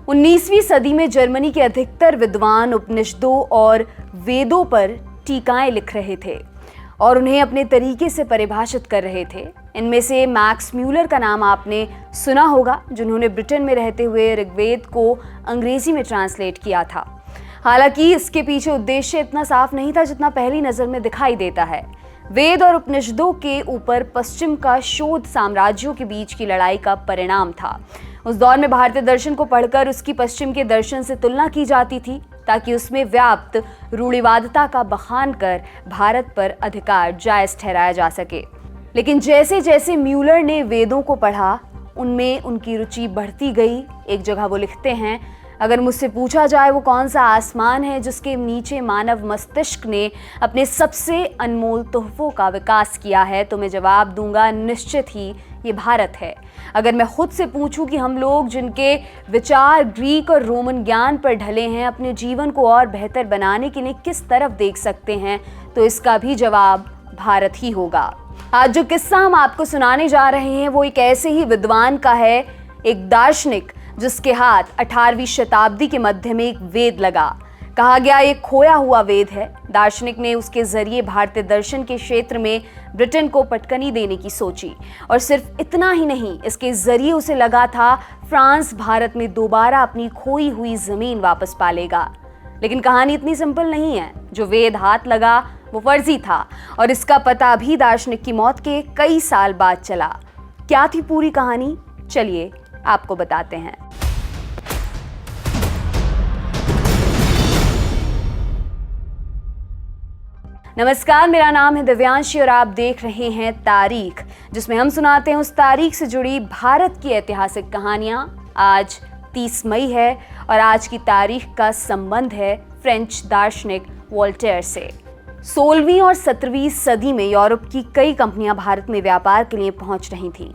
19वीं सदी में जर्मनी के अधिकतर विद्वान उपनिषदों और वेदों पर टीकाएं लिख रहे थे और उन्हें अपने तरीके से परिभाषित कर रहे थे। इनमें से मैक्स म्यूलर का नाम आपने सुना होगा, जिन्होंने ब्रिटेन में रहते हुए ऋग्वेद को अंग्रेजी में ट्रांसलेट किया था। हालांकि इसके पीछे उद्देश्य इतना साफ नहीं था जितना पहली नज़र में दिखाई देता है। वेद और उपनिषदों के ऊपर पश्चिम का शोध साम्राज्यों के बीच की लड़ाई का परिणाम था। उस दौर में भारतीय दर्शन को पढ़कर उसकी पश्चिम के दर्शन से तुलना की जाती थी, ताकि उसमें व्याप्त रूढ़िवादिता का बखान कर भारत पर अधिकार जायज ठहराया जा सके। लेकिन जैसे जैसे म्यूलर ने वेदों को पढ़ा, उनमें उनकी रुचि बढ़ती गई। एक जगह वो लिखते हैं, अगर मुझसे पूछा जाए वो कौन सा आसमान है जिसके नीचे मानव मस्तिष्क ने अपने सबसे अनमोल तोहफों का विकास किया है, तो मैं जवाब दूंगा निश्चित ही ये भारत है। अगर मैं खुद से पूछूं कि हम लोग जिनके विचार ग्रीक और रोमन ज्ञान पर ढले हैं, अपने जीवन को और बेहतर बनाने के लिए किस तरफ देख सकते हैं, तो इसका भी जवाब भारत ही होगा। आज जो किस्सा हम आपको सुनाने जा रहे हैं वो एक ऐसे ही विद्वान का है, एक दार्शनिक जिसके हाथ 18वीं शताब्दी के मध्य में एक वेद लगा। कहा गया एक खोया हुआ वेद है। दार्शनिक ने उसके जरिए भारतीय दर्शन के क्षेत्र में ब्रिटेन को पटकनी देने की सोची, और सिर्फ इतना ही नहीं, इसके जरिए उसे लगा था फ्रांस भारत में दोबारा अपनी खोई हुई जमीन वापस पालेगा। लेकिन कहानी इतनी सिंपल नहीं है। जो वेद हाथ लगा वो फर्जी था, और इसका पता भी दार्शनिक की मौत के कई साल बाद चला। क्या थी पूरी कहानी, चलिए आपको बताते हैं। नमस्कार, मेरा नाम है दिव्यांशी और आप देख रहे हैं तारीख, जिसमें हम सुनाते हैं उस तारीख से जुड़ी भारत की ऐतिहासिक कहानियां। आज 30 मई है और आज की तारीख का संबंध है फ्रेंच दार्शनिक वोल्टेयर से। 16वीं और 17वीं सदी में यूरोप की कई कंपनियां भारत में व्यापार के लिए पहुंच रही थीं।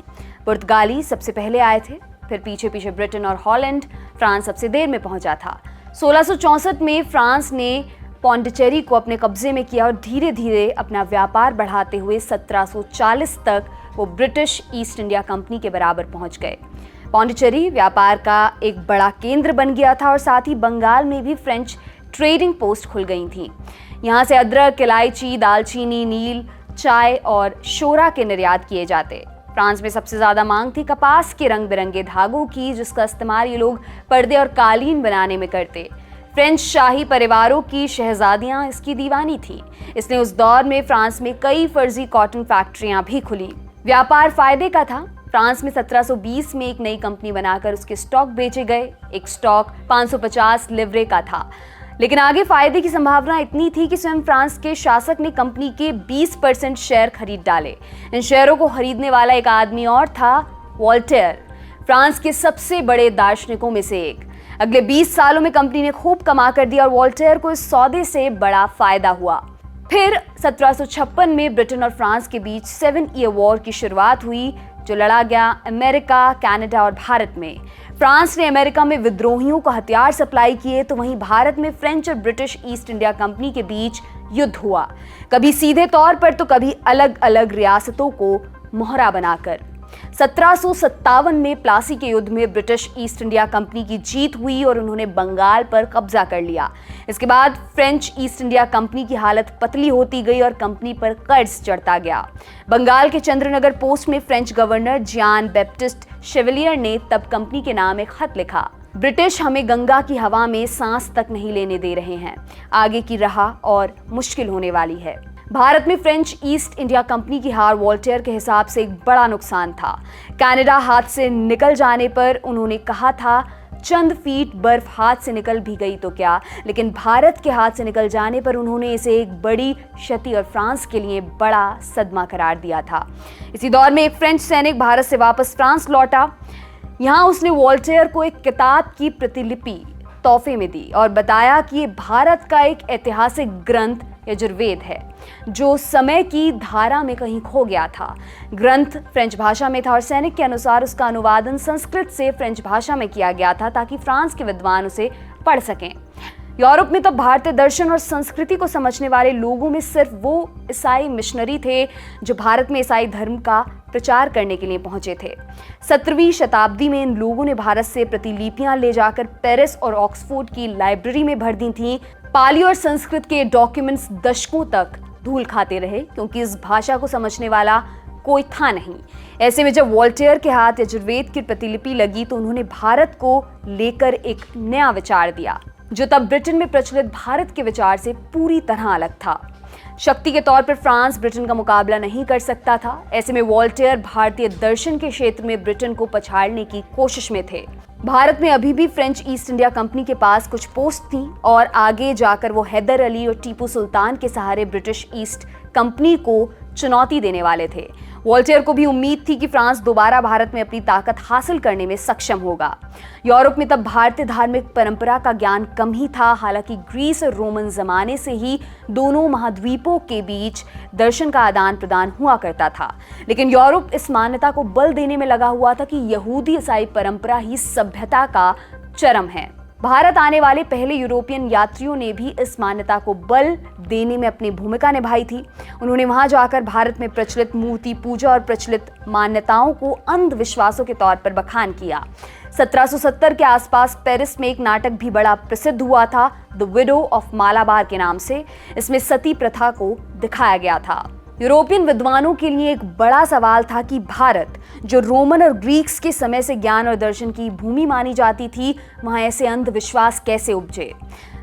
पुर्तगाली सबसे पहले आए थे, फिर पीछे पीछे ब्रिटेन और हॉलैंड। फ्रांस सबसे देर में पहुंचा था। 1664 में फ्रांस ने पौंडीचेरी को अपने कब्जे में किया और धीरे धीरे अपना व्यापार बढ़ाते हुए 1740 तक वो ब्रिटिश ईस्ट इंडिया कंपनी के बराबर पहुंच गए। पौंडीचेरी व्यापार का एक बड़ा केंद्र बन गया था और साथ ही बंगाल में भी फ्रेंच ट्रेडिंग पोस्ट खुल गई थी। यहाँ से अदरक, इलायची, दालचीनी, नील, चाय और शोरा के निर्यात किए जाते। फ्रांस में सबसे ज्यादा मांग थी कपास के रंग बिरंगे धागों की, जिसका इस्तेमाल ये लोग पर्दे और कालीन बनाने में करते। फ्रेंच शाही परिवारों की शहजादियां इसकी दीवानी थी, इसलिए उस दौर में फ्रांस में कई फर्जी कॉटन फैक्ट्रियां भी खुली। व्यापार फायदे का था। फ्रांस में 1720 में एक नई कंपनी बनाकर उसके स्टॉक बेचे गए। एक स्टॉक 550 लिवरे का था, लेकिन आगे फायदे की संभावना इतनी थी कि स्वयं फ्रांस के शासक ने कंपनी के 20% शेयर खरीद डाले। इन शेयरों को खरीदने वाला एक आदमी और था, वोल्टेयर, फ्रांस के सबसे बड़े दार्शनिकों में से एक। अगले 20 सालों में कंपनी ने खूब कमा कर दिया और वोल्टेयर को इस सौदे से बड़ा फायदा हुआ। फिर 1756 में ब्रिटेन और फ्रांस के बीच 7 ईयर वॉर की शुरुआत हुई, जो लड़ा गया अमेरिका, कनाडा और भारत में। फ्रांस ने अमेरिका में विद्रोहियों को हथियार सप्लाई किए, तो वहीं भारत में फ्रेंच और ब्रिटिश ईस्ट इंडिया कंपनी के बीच युद्ध हुआ, कभी सीधे तौर पर तो कभी अलग अलग रियासतों को मोहरा बनाकर। 1757 में प्लासी के युद्ध में ब्रिटिश ईस्ट इंडिया कंपनी की जीत हुई और उन्होंने बंगाल पर कब्जा कर लिया। इसके बाद फ्रेंच ईस्ट इंडिया कंपनी की हालत पतली होती गई और कंपनी पर कर्ज चढ़ता गया। बंगाल के चंद्रनगर पोस्ट में फ्रेंच गवर्नर जियान बैप्टिस्ट शेवलियर ने तब कंपनी के नाम एक खत लिखा, ब्रिटिश हमें गंगा की हवा में सांस तक नहीं लेने दे रहे हैं, आगे की राह और मुश्किल होने वाली है। भारत में फ्रेंच ईस्ट इंडिया कंपनी की हार वोल्टेयर के हिसाब से एक बड़ा नुकसान था। कनाडा हाथ से निकल जाने पर उन्होंने कहा था, चंद फीट बर्फ हाथ से निकल भी गई तो क्या, लेकिन भारत के हाथ से निकल जाने पर उन्होंने इसे एक बड़ी क्षति और फ्रांस के लिए बड़ा सदमा करार दिया था। इसी दौर में एक फ्रेंच सैनिक भारत से वापस फ्रांस लौटा। यहाँ उसने वोल्टेयर को एक किताब की प्रतिलिपि तोहफे में दी और बताया कि ये भारत का एक ऐतिहासिक ग्रंथ यजुर्वेद है, जो समय की धारा में कहीं खो गया था। ग्रंथ फ्रेंच भाषा में था और सैनिक के अनुसार उसका अनुवादन संस्कृत से फ्रेंच भाषा में किया गया था, ताकि फ्रांस के विद्वान उसे पढ़ सकें। यूरोप में तब भारतीय दर्शन और संस्कृति को समझने वाले लोगों में सिर्फ वो ईसाई मिशनरी थे जो भारत में ईसाई धर्म का प्रचार करने के लिए पहुंचे थे। 17वीं शताब्दी में इन लोगों ने भारत से प्रतिलिपियां ले जाकर पेरिस और ऑक्सफोर्ड की लाइब्रेरी में भर दी थीं। पाली और संस्कृत के डॉक्यूमेंट्स दशकों तक धूल खाते रहे क्योंकि इस भाषा को समझने वाला कोई था नहीं। ऐसे में जब वॉल्टेयर के हाथ यजुर्वेद की प्रतिलिपि लगी तो उन्होंने भारत को लेकर एक नया विचार दिया जो तब ब्रिटेन में प्रचलित भारत के विचार से पूरी तरह अलग था। शक्ति के तौर पर फ्रांस ब्रिटेन का मुकाबला नहीं कर सकता था। ऐसे में वॉल्टेयर भारतीय दर्शन के क्षेत्र में ब्रिटेन को पछाड़ने की कोशिश में थे। भारत में अभी भी फ्रेंच ईस्ट इंडिया कंपनी के पास कुछ पोस्ट थी और आगे जाकर वो हैदर अली और टीपू सुल्तान के सहारे ब्रिटिश ईस्ट कंपनी को चुनौती देने वाले थे। वॉल्टेयर को भी उम्मीद थी कि फ्रांस दोबारा भारत में अपनी ताकत हासिल करने में सक्षम होगा। यूरोप में तब भारतीय धार्मिक परंपरा का ज्ञान कम ही था। हालांकि ग्रीस और रोमन जमाने से ही दोनों महाद्वीपों के बीच दर्शन का आदान प्रदान हुआ करता था, लेकिन यूरोप इस मान्यता को बल देने में लगा हुआ था कि यहूदी ईसाई परंपरा ही सभ्यता का चरम है। भारत आने वाले पहले यूरोपियन यात्रियों ने भी इस मान्यता को बल देने में अपनी भूमिका निभाई थी। उन्होंने वहां जाकर भारत में प्रचलित मूर्ति पूजा और प्रचलित मान्यताओं को अंधविश्वासों के तौर पर बखान किया। 1770 के आसपास पेरिस में एक नाटक भी बड़ा प्रसिद्ध हुआ था, द विडो ऑफ मालाबार के नाम से। इसमें सती प्रथा को दिखाया गया था। यूरोपियन विद्वानों के लिए एक बड़ा सवाल था कि भारत, जो रोमन और ग्रीक्स के समय से ज्ञान और दर्शन की भूमि मानी जाती थी, वहां ऐसे अंधविश्वास कैसे उपजे।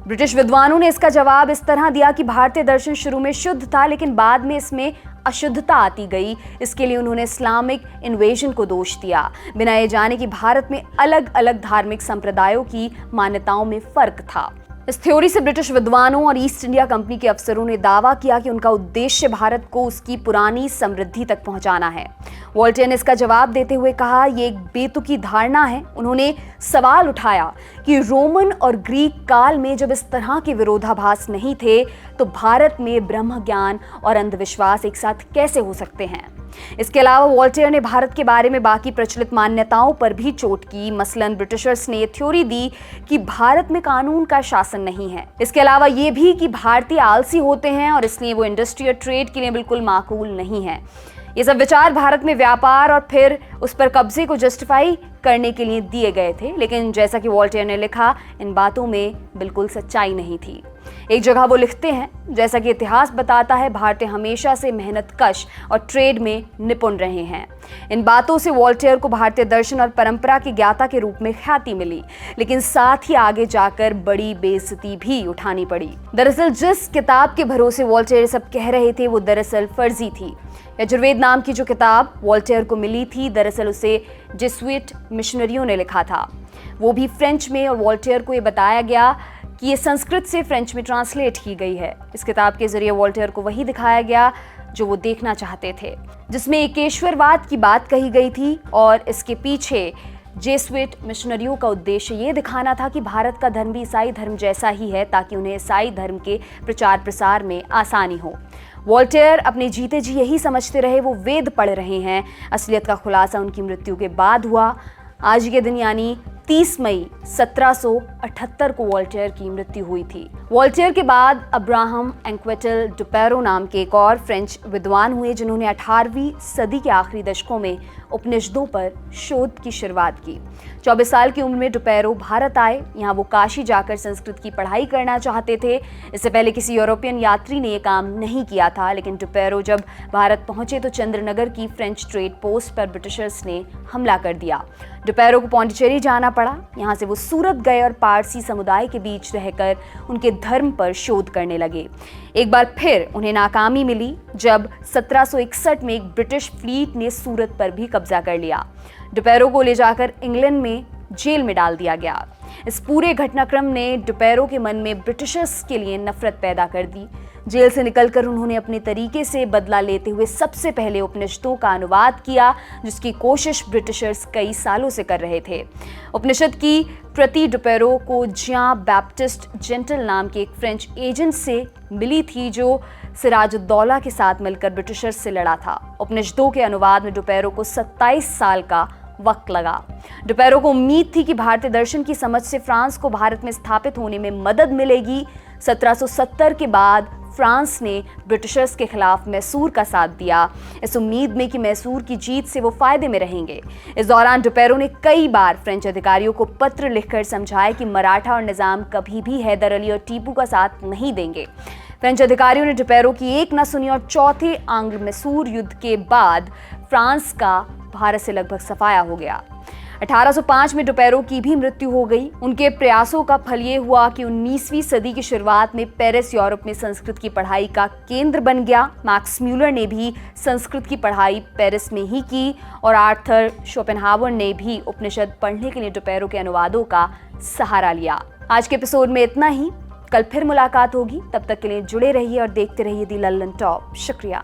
ब्रिटिश विद्वानों ने इसका जवाब इस तरह दिया कि भारतीय दर्शन शुरू में शुद्ध था, लेकिन बाद में इसमें अशुद्धता आती गई। इसके लिए उन्होंने इस्लामिक इन्वेजन को दोष दिया, बिना ये जाने कि भारत में अलग अलग धार्मिक संप्रदायों की मान्यताओं में फर्क था। इस थ्योरी से ब्रिटिश विद्वानों और ईस्ट इंडिया कंपनी के अफसरों ने दावा किया कि उनका उद्देश्य भारत को उसकी पुरानी समृद्धि तक पहुंचाना है। वॉल्टेयर ने इसका जवाब देते हुए कहा, यह एक बेतुकी धारणा है। उन्होंने सवाल उठाया कि रोमन और ग्रीक काल में जब इस तरह के विरोधाभास नहीं थे तो भारत में ब्रह्म ज्ञान और अंधविश्वास एक साथ कैसे हो सकते हैं। इसके अलावा वॉल्टेयर ने भारत के बारे में बाकी प्रचलित मान्यताओं पर भी चोट की। मसलन ब्रिटिशर्स ने थ्योरी दी कि भारत में कानून का शासन नहीं है। इसके अलावा ये भी कि भारतीय आलसी होते हैं और इसलिए वो इंडस्ट्री और ट्रेड के लिए बिल्कुल माकूल नहीं है। ये सब विचार भारत में व्यापार और फिर उस पर कब्जे को जस्टिफाई करने के लिए दिए गए थे, लेकिन जैसा कि वॉल्टेयर ने लिखा, इन बातों में बिल्कुल सच्चाई नहीं थी। एक जगह वो लिखते हैं, जैसा कि इतिहास बताता है, भारतीय हमेशा से मेहनतकश और ट्रेड में निपुण रहे हैं। इन बातों से वॉल्टेयर को भारतीय दर्शन और परंपरा के ज्ञाता के रूप में ख्याति मिली, लेकिन साथ ही आगे जाकर बड़ी बेइज्जती भी उठानी पड़ी। दरअसल जिस किताब के भरोसे वॉल्टेयर सब कह रहे थे वो दरअसल फर्जी थी। यजुर्वेद नाम की जो किताब वॉल्टेयर को मिली थी, दरअसल उसे जेसुइट मिशनरियों ने लिखा था, वो भी फ्रेंच में, और वॉल्टेयर को ये बताया गया कि ये संस्कृत से फ्रेंच में ट्रांसलेट की गई है। इस किताब के जरिए वॉल्टेयर को वही दिखाया गया जो वो देखना चाहते थे, जिसमें एकेश्वरवाद की बात कही गई थी, और इसके पीछे जेसुइट मिशनरियों का उद्देश्य ये दिखाना था कि भारत का धर्म भी ईसाई धर्म जैसा ही है, ताकि उन्हें ईसाई धर्म के प्रचार प्रसार में आसानी हो। वॉल्टेयर अपने जीते जी यही समझते रहे वो वेद पढ़ रहे हैं। असलियत का खुलासा उनकी मृत्यु के बाद हुआ। आज के दिन यानी 30 मई 1778 को वॉल्टेयर की मृत्यु हुई थी। वॉल्टेयर के बाद अब्राहम एंक्वेटल डुपेरो नाम के एक और फ्रेंच विद्वान हुए, जिन्होंने 18वीं सदी के आखिरी दशकों में उपनिषदों पर शोध की शुरुआत की। 24 साल की उम्र में डुपेरो भारत आए। यहाँ वो काशी जाकर संस्कृत की पढ़ाई करना चाहते थे। इससे पहले किसी यूरोपियन यात्री ने ये काम नहीं किया था, लेकिन डुपेरो जब भारत पहुंचे तो चंद्रनगर की फ्रेंच ट्रेड पोस्ट पर ब्रिटिशर्स ने हमला कर दिया। डुपेरो को पौंडीचेरी जाना पड़ा। यहाँ से वो सूरत गए और पारसी समुदाय के बीच रहकर उनके धर्म पर शोध करने लगे। एक बार फिर उन्हें नाकामी मिली जब 1761 में एक ब्रिटिश फ्लीट ने सूरत पर भी कब्जा कर लिया। डुपेरो को ले जाकर इंग्लैंड में जेल में डाल दिया गया। इस पूरे घटनाक्रम ने डुपेरो के मन में ब्रिटिशर्स के लिए नफरत पैदा कर दी। जेल से निकलकर उन्होंने अपने तरीके से बदला लेते हुए सबसे पहले उपनिषदों का अनुवाद किया, जिसकी कोशिश ब्रिटिशर्स कई सालों से कर रहे थे। उपनिषद की प्रति डुपेरो को जियां बैप्टिस्ट जेंटल नाम के एक फ्रेंच एजेंट से मिली थी, जो सिराजुद्दौला के साथ मिलकर ब्रिटिशर्स से लड़ा था। उपनिषदों के अनुवाद में डुपेरो को 27 साल का वक्त लगा। डुपेरो को उम्मीद थी कि भारतीय दर्शन की समझ से फ्रांस को भारत में स्थापित होने में मदद मिलेगी। 1770 के बाद फ्रांस ने ब्रिटिशर्स के खिलाफ मैसूर का साथ दिया, इस उम्मीद में कि मैसूर की जीत से वो फायदे में रहेंगे। इस दौरान डुपेरो ने कई बार फ्रेंच अधिकारियों को पत्र लिखकर समझाया कि मराठा और निजाम कभी भी हैदर अली और टीपू का साथ नहीं देंगे। फ्रेंच अधिकारियों ने डुपेरो की एक न सुनी और चौथे आंग्ल मैसूर युद्ध के बाद फ्रांस का भारत से लगभग सफाया हो गया। 1805 में डुपेरो की भी मृत्यु हो गई। उनके प्रयासों का फल ये हुआ कि 19वीं सदी की शुरुआत में पेरिस यूरोप में संस्कृत की पढ़ाई का केंद्र बन गया। मैक्स म्यूलर ने भी संस्कृत की पढ़ाई पेरिस में ही की और आर्थर शोपेनहावर ने भी उपनिषद पढ़ने के लिए डुपेरो के अनुवादों का सहारा लिया। आज के एपिसोड में इतना ही। कल फिर मुलाकात होगी, तब तक के लिए जुड़े रहिए और देखते रहिए दी लल्लन टॉप। शुक्रिया।